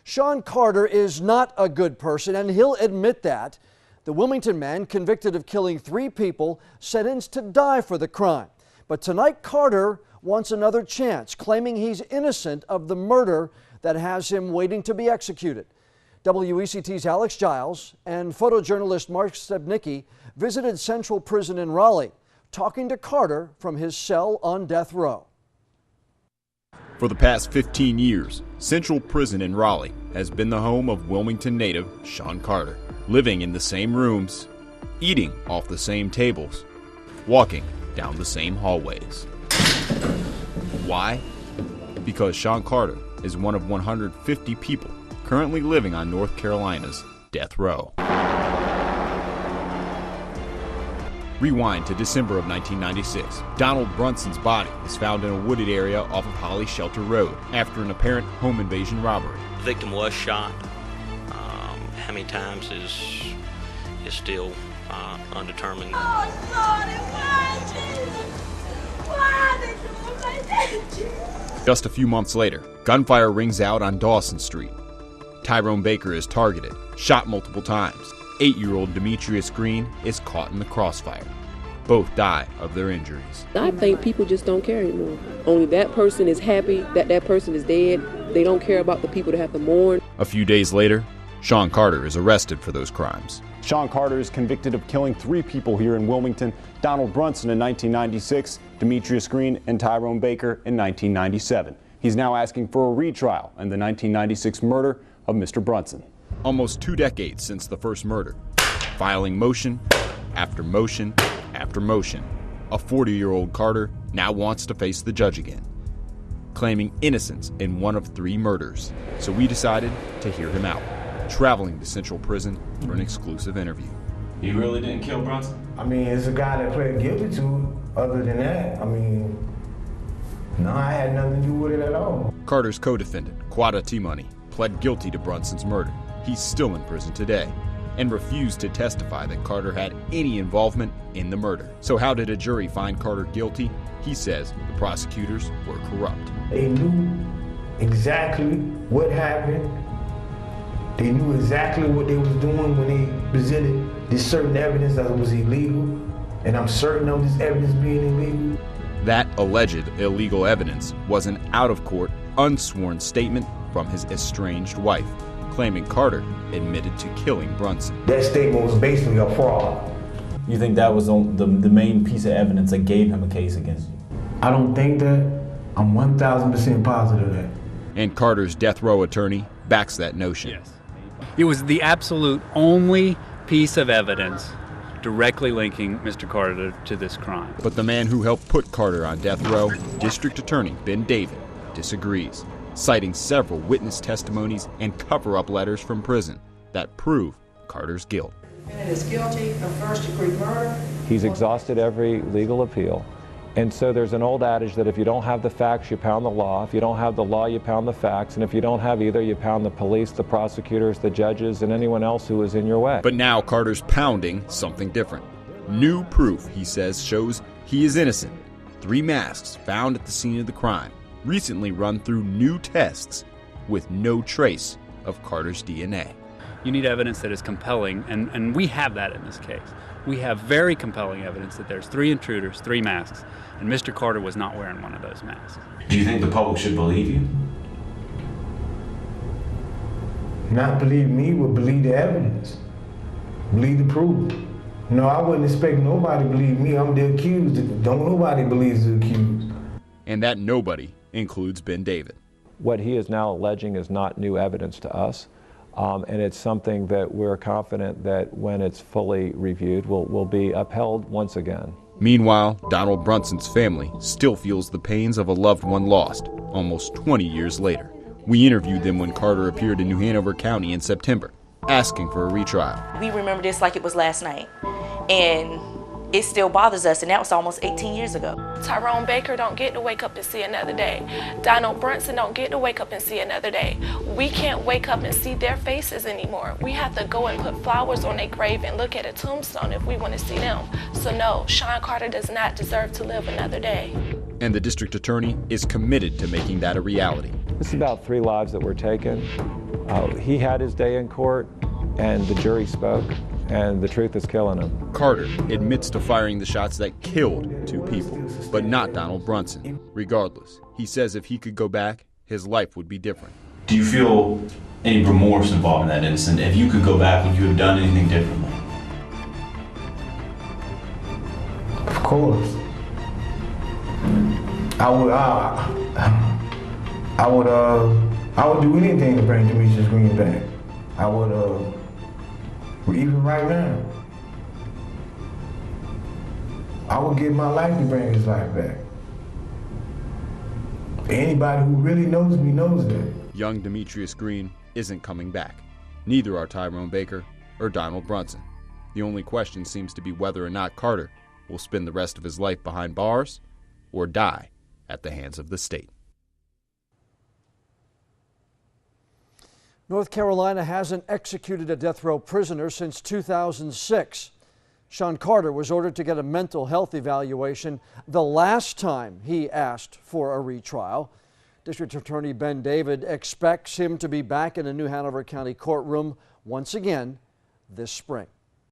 Shan Carter is not a good person, and he'll admit that. The Wilmington man, convicted of killing 3 people, sentenced to die for the crime. But tonight, Carter wants another chance, claiming he's innocent of the murder that has him waiting to be executed. WECT's Alex Giles and photojournalist Mark Stebnicki visited Central Prison in Raleigh, talking to Carter from his cell on death row. For the past 15 years, Central Prison in Raleigh has been the home of Wilmington native Shan Carter, living in the same rooms, eating off the same tables, walking down the same hallways. Why? Because Shan Carter is one of 150 people currently living on North Carolina's death row. Rewind to December of 1996. Donald Brunson's body is found in a wooded area off of Holly Shelter Road after an apparent home invasion robbery. The victim was shot. How many times is still undetermined. Oh, Lord, why did you do like that? Just a few months later, gunfire rings out on Dawson Street. Tyrone Baker is targeted, shot multiple times. 8-year-old Demetrius Green is caught in the crossfire. Both die of their injuries. I think people just don't care anymore. Only that person is happy that that person is dead. They don't care about the people that have to mourn. A few days later, Shan Carter is arrested for those crimes. Shan Carter is convicted of killing 3 people here in Wilmington: Donald Brunson in 1996, Demetrius Green and Tyrone Baker in 1997. He's now asking for a retrial in the 1996 murder of Mr. Brunson. Almost 2 decades since the first murder, filing motion after motion after motion, a 40-year-old Carter now wants to face the judge again, claiming innocence in one of 3 murders. So we decided to hear him out, traveling to Central Prison for an exclusive interview. You really didn't kill Brunson? I mean, it's a guy that pled guilty to it. Other than that, I mean, no, I had nothing to do with it at all. Carter's co-defendant, Quada T-Money, pled guilty to Brunson's murder. He's still in prison today and refused to testify that Carter had any involvement in the murder. So how did a jury find Carter guilty? He says the prosecutors were corrupt. They knew exactly what happened. They knew exactly what they was doing when they presented this certain evidence that was illegal, and I'm certain of this evidence being illegal. That alleged illegal evidence was an out-of-court, unsworn statement from his estranged wife, claiming Carter admitted to killing Brunson. That statement was basically a fraud. You think that was the main piece of evidence that gave him a case against you? I don't think that. I'm 1,000% positive of that. And Carter's death row attorney backs that notion. Yes. It was the absolute only piece of evidence directly linking Mr. Carter to this crime. But the man who helped put Carter on death row, District Attorney Ben David, disagrees, citing several witness testimonies and cover-up letters from prison that prove Carter's guilt. And is guilty of first-degree murder. He's exhausted every legal appeal. And so there's an old adage that if you don't have the facts, you pound the law. If you don't have the law, you pound the facts. And if you don't have either, you pound the police, the prosecutors, the judges, and anyone else who is in your way. But now Carter's pounding something different. New proof, he says, shows he is innocent. 3 masks found at the scene of the crime, recently run through new tests with no trace of Carter's DNA. You need evidence that is compelling, and we have that in this case. We have very compelling evidence that there's 3 intruders, 3 masks, and Mr. Carter was not wearing one of those masks. Do you think the public should believe you? Not believe me, but believe the evidence. Believe the proof. No, I wouldn't expect nobody to believe me. I'm the accused. Don't nobody believes the accused. And that nobody includes Ben David. What he is now alleging is not new evidence to us. And it's something that we're confident that when it's fully reviewed will be upheld once again. Meanwhile, Donald Brunson's family still feels the pains of a loved one lost almost 20 years later. We interviewed them when Carter appeared in New Hanover County in September, asking for a retrial. We remember this like it was last night, and it still bothers us, and that was almost 18 years ago. Tyrone Baker don't get to wake up and see another day. Donald Brunson don't get to wake up and see another day. We can't wake up and see their faces anymore. We have to go and put flowers on their grave and look at a tombstone if we want to see them. So no, Shan Carter does not deserve to live another day. And the district attorney is committed to making that a reality. This is about 3 lives that were taken. He had his day in court, and the jury spoke, and the truth is killing him. Carter admits to firing the shots that killed 2 people, but not Donald Brunson. Regardless, he says if he could go back, his life would be different. Do you feel any remorse involved in that incident? If you could go back, would you have done anything differently? Of course. I would do anything to bring Demetrius Green back. I would, even right now, I would give my life to bring his life back. Anybody who really knows me knows that. Young Demetrius Green isn't coming back. Neither are Tyrone Baker or Donald Brunson. The only question seems to be whether or not Carter will spend the rest of his life behind bars or die at the hands of the state. North Carolina hasn't executed a death row prisoner since 2006. Shan Carter was ordered to get a mental health evaluation the last time he asked for a retrial. District Attorney Ben David expects him to be back in a New Hanover County courtroom once again this spring.